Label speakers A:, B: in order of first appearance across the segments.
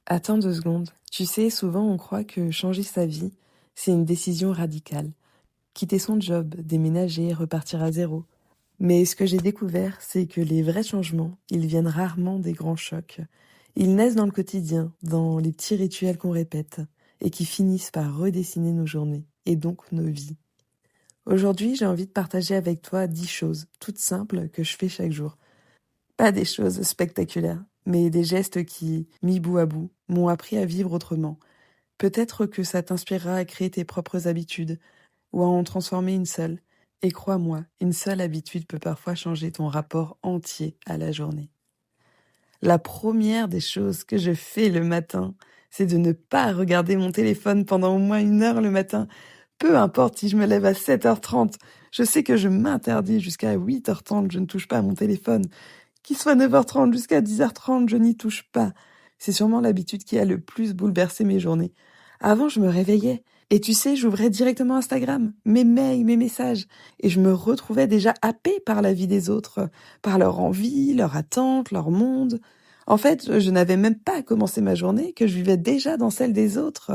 A: Attends 2 secondes. Tu sais, souvent on croit que changer sa vie, c'est une décision radicale. Quitter son job, déménager, repartir à zéro. Mais ce que j'ai découvert, c'est que les vrais changements, ils viennent rarement des grands chocs. Ils naissent dans le quotidien, dans les petits rituels qu'on répète, et qui finissent par redessiner nos journées, et donc nos vies. Aujourd'hui, j'ai envie de partager avec toi 10 choses, toutes simples, que je fais chaque jour. Pas des choses spectaculaires, mais des gestes qui, mis bout à bout, m'ont appris à vivre autrement. Peut-être que ça t'inspirera à créer tes propres habitudes ou à en transformer une seule. Et crois-moi, une seule habitude peut parfois changer ton rapport entier à la journée. La première des choses que je fais le matin, c'est de ne pas regarder mon téléphone pendant au moins 1 heure le matin. Peu importe si je me lève à 7h30, je sais que je m'interdis jusqu'à 8h30, je ne touche pas à mon téléphone. Qu'il soit 9h30 jusqu'à 10h30, je n'y touche pas. C'est sûrement l'habitude qui a le plus bouleversé mes journées. Avant, je me réveillais. Et tu sais, j'ouvrais directement Instagram, mes mails, mes messages. Et je me retrouvais déjà happée par la vie des autres, par leur envie, leur attente, leur monde. En fait, je n'avais même pas commencé ma journée que je vivais déjà dans celle des autres.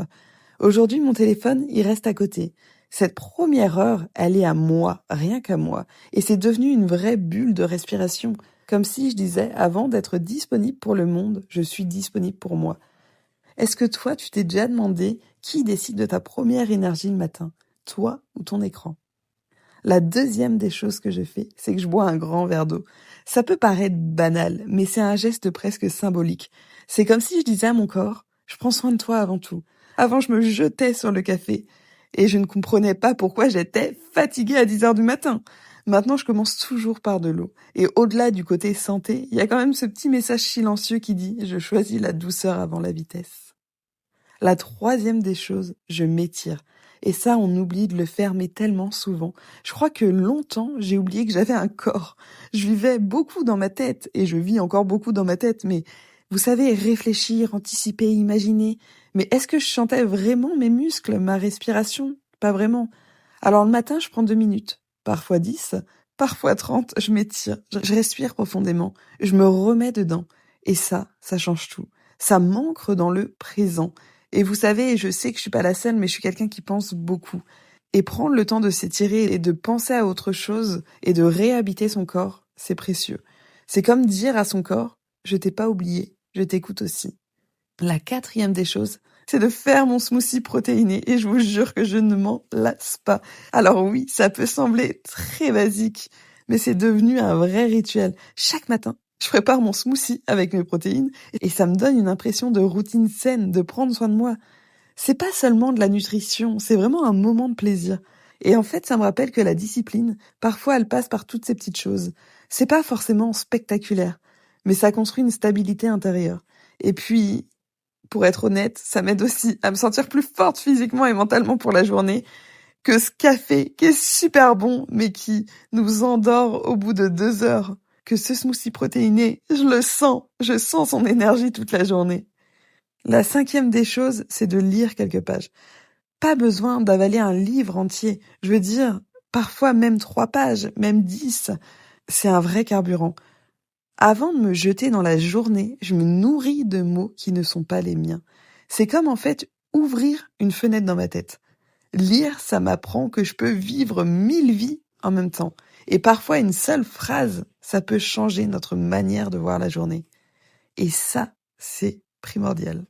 A: Aujourd'hui, mon téléphone, il reste à côté. Cette première heure, elle est à moi, rien qu'à moi. Et c'est devenu une vraie bulle de respiration. Comme si je disais, avant d'être disponible pour le monde, je suis disponible pour moi. Est-ce que toi, tu t'es déjà demandé qui décide de ta première énergie le matin, toi ou ton écran? La deuxième des choses que je fais, c'est que je bois un grand verre d'eau. Ça peut paraître banal, mais c'est un geste presque symbolique. C'est comme si je disais à mon corps, je prends soin de toi avant tout. Avant, je me jetais sur le café et je ne comprenais pas pourquoi j'étais fatiguée à 10 heures du matin. Maintenant, je commence toujours par de l'eau. Et au-delà du côté santé, il y a quand même ce petit message silencieux qui dit, je choisis la douceur avant la vitesse. La troisième des choses, je m'étire. Et ça, on oublie de le faire, mais tellement souvent. Je crois que longtemps, j'ai oublié que j'avais un corps. Je vivais beaucoup dans ma tête, et je vis encore beaucoup dans ma tête, mais vous savez, réfléchir, anticiper, imaginer. Mais est-ce que je sentais vraiment mes muscles, ma respiration? Pas vraiment. Alors le matin, je prends 2 minutes, parfois 10, parfois 30, je m'étire, je respire profondément, je me remets dedans. Et ça change tout. Ça m'ancre dans le présent. Et vous savez, je sais que je suis pas la seule, mais je suis quelqu'un qui pense beaucoup. Et prendre le temps de s'étirer et de penser à autre chose et de réhabiter son corps, c'est précieux. C'est comme dire à son corps, je t'ai pas oublié, je t'écoute aussi. La quatrième des choses, c'est de faire mon smoothie protéiné et je vous jure que je ne m'en lasse pas. Alors oui, ça peut sembler très basique, mais c'est devenu un vrai rituel. Chaque matin, je prépare mon smoothie avec mes protéines et ça me donne une impression de routine saine, de prendre soin de moi. C'est pas seulement de la nutrition, c'est vraiment un moment de plaisir. Et en fait, ça me rappelle que la discipline, parfois, elle passe par toutes ces petites choses. C'est pas forcément spectaculaire, mais ça construit une stabilité intérieure. Et puis, pour être honnête, ça m'aide aussi à me sentir plus forte physiquement et mentalement pour la journée que ce café qui est super bon, mais qui nous endort au bout de 2 heures. Que ce smoothie protéiné, je sens son énergie toute la journée. La cinquième des choses, c'est de lire quelques pages. Pas besoin d'avaler un livre entier. Je veux dire, parfois même 3 pages, même 10. C'est un vrai carburant. Avant de me jeter dans la journée, je me nourris de mots qui ne sont pas les miens. C'est comme en fait ouvrir une fenêtre dans ma tête. Lire, ça m'apprend que je peux vivre 1000 vies en même temps. Et parfois une seule phrase, ça peut changer notre manière de voir la journée. Et ça, c'est primordial.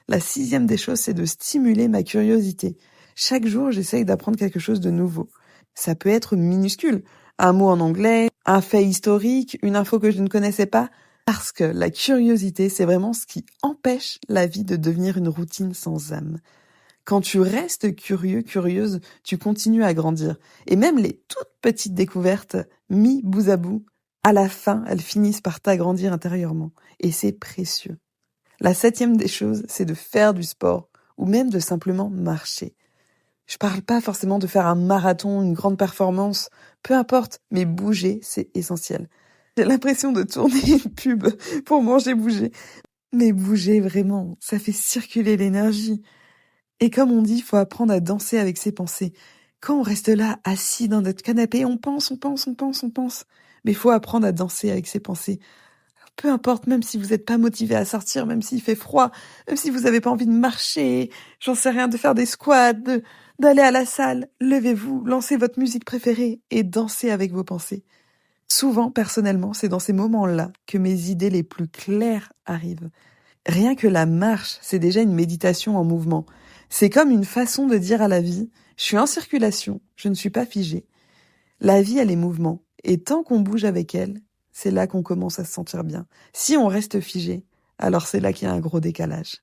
A: La sixième des choses, c'est de stimuler ma curiosité. Chaque jour, j'essaye d'apprendre quelque chose de nouveau. Ça peut être minuscule. Un mot en anglais, un fait historique, une info que je ne connaissais pas. Parce que la curiosité, c'est vraiment ce qui empêche la vie de devenir une routine sans âme. Quand tu restes curieux, curieuse, tu continues à grandir. Et même les toutes petites découvertes, mis bout à bout, à la fin, elles finissent par t'agrandir intérieurement. Et c'est précieux. La septième des choses, c'est de faire du sport ou même de simplement marcher. Je parle pas forcément de faire un marathon, une grande performance, peu importe, mais bouger, c'est essentiel. J'ai l'impression de tourner une pub pour manger bouger. Mais bouger vraiment, ça fait circuler l'énergie. Et comme on dit, il faut apprendre à danser avec ses pensées. Quand on reste là, assis dans notre canapé, on pense. Mais il faut apprendre à danser avec ses pensées. Peu importe, même si vous n'êtes pas motivé à sortir, même s'il fait froid, même si vous n'avez pas envie de marcher, j'en sais rien, de faire des squats, d'aller à la salle, levez-vous, lancez votre musique préférée et dansez avec vos pensées. Souvent, personnellement, c'est dans ces moments-là que mes idées les plus claires arrivent. Rien que la marche, c'est déjà une méditation en mouvement. C'est comme une façon de dire à la vie, je suis en circulation, je ne suis pas figée. La vie, elle est mouvement. Et tant qu'on bouge avec elle, c'est là qu'on commence à se sentir bien. Si on reste figé, alors c'est là qu'il y a un gros décalage.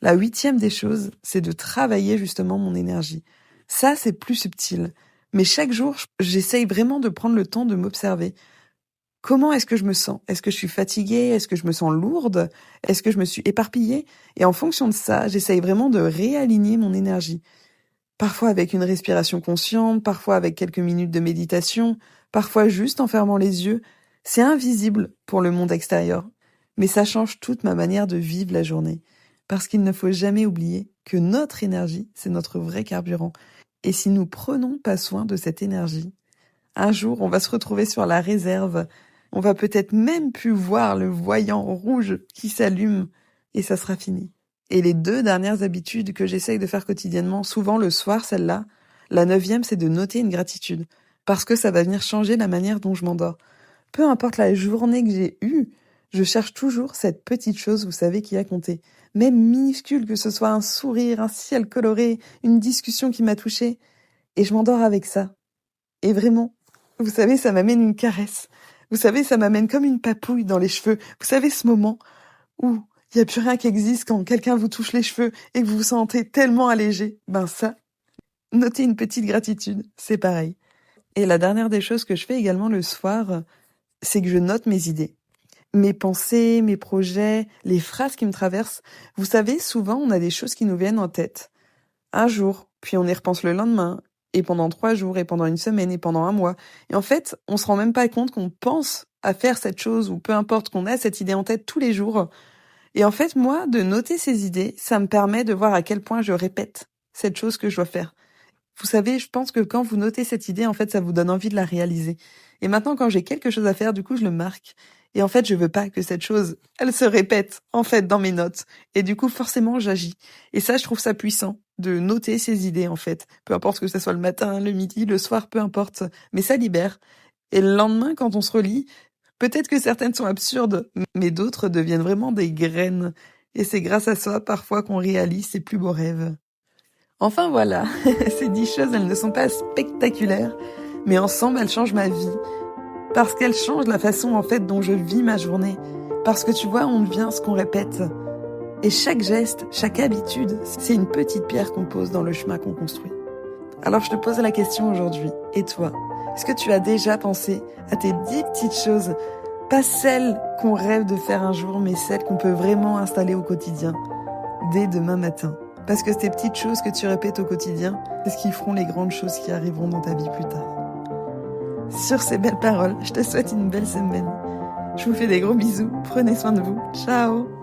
A: La 8e des choses, c'est de travailler justement mon énergie. Ça, c'est plus subtil. Mais chaque jour, j'essaye vraiment de prendre le temps de m'observer. Comment est-ce que je me sens? Est-ce que je suis fatiguée? Est-ce que je me sens lourde? Est-ce que je me suis éparpillée? Et en fonction de ça, j'essaye vraiment de réaligner mon énergie. Parfois avec une respiration consciente, parfois avec quelques minutes de méditation, parfois juste en fermant les yeux. C'est invisible pour le monde extérieur, mais ça change toute ma manière de vivre la journée. Parce qu'il ne faut jamais oublier que notre énergie, c'est notre vrai carburant. Et si nous prenons pas soin de cette énergie, un jour, on va se retrouver sur la réserve. On va peut-être même plus voir le voyant rouge qui s'allume et ça sera fini. Et les 2 dernières habitudes que j'essaye de faire quotidiennement, souvent le soir, celle-là, la 9e, c'est de noter une gratitude. Parce que ça va venir changer la manière dont je m'endors. Peu importe la journée que j'ai eue, je cherche toujours cette petite chose, vous savez, qui a compté. Même minuscule, que ce soit un sourire, un ciel coloré, une discussion qui m'a touchée. Et je m'endors avec ça. Et vraiment, vous savez, ça m'amène une caresse. Vous savez, ça m'amène comme une papouille dans les cheveux. Vous savez, ce moment où il n'y a plus rien qui existe quand quelqu'un vous touche les cheveux et que vous vous sentez tellement allégé. Ben ça, noter une petite gratitude, c'est pareil. Et la dernière des choses que je fais également le soir, c'est que je note mes idées. Mes pensées, mes projets, les phrases qui me traversent. Vous savez, souvent, on a des choses qui nous viennent en tête. Un jour, puis on y repense le lendemain, et pendant 3 jours, et pendant une semaine, et pendant un mois. Et en fait, on se rend même pas compte qu'on pense à faire cette chose, ou peu importe qu'on a cette idée en tête tous les jours. Et en fait, moi, de noter ces idées, ça me permet de voir à quel point je répète cette chose que je dois faire. Vous savez, je pense que quand vous notez cette idée, en fait, ça vous donne envie de la réaliser. Et maintenant, quand j'ai quelque chose à faire, du coup, je le marque. Et en fait, je veux pas que cette chose, elle se répète, en fait, dans mes notes. Et du coup, forcément, j'agis. Et ça, je trouve ça puissant, de noter ces idées, en fait. Peu importe que ce soit le matin, le midi, le soir, peu importe. Mais ça libère. Et le lendemain, quand on se relit, peut-être que certaines sont absurdes, mais d'autres deviennent vraiment des graines. Et c'est grâce à ça, parfois, qu'on réalise ses plus beaux rêves. Enfin voilà, ces 10 choses, elles ne sont pas spectaculaires, mais ensemble, elles changent ma vie. Parce qu'elles changent la façon, en fait, dont je vis ma journée. Parce que tu vois, on devient ce qu'on répète. Et chaque geste, chaque habitude, c'est une petite pierre qu'on pose dans le chemin qu'on construit. Alors je te pose la question aujourd'hui. Et toi, est-ce que tu as déjà pensé à tes 10 petites choses? Pas celles qu'on rêve de faire un jour, mais celles qu'on peut vraiment installer au quotidien, dès demain matin. Parce que ces petites choses que tu répètes au quotidien, c'est ce qui feront les grandes choses qui arriveront dans ta vie plus tard. Sur ces belles paroles, je te souhaite une belle semaine. Je vous fais des gros bisous, prenez soin de vous, ciao!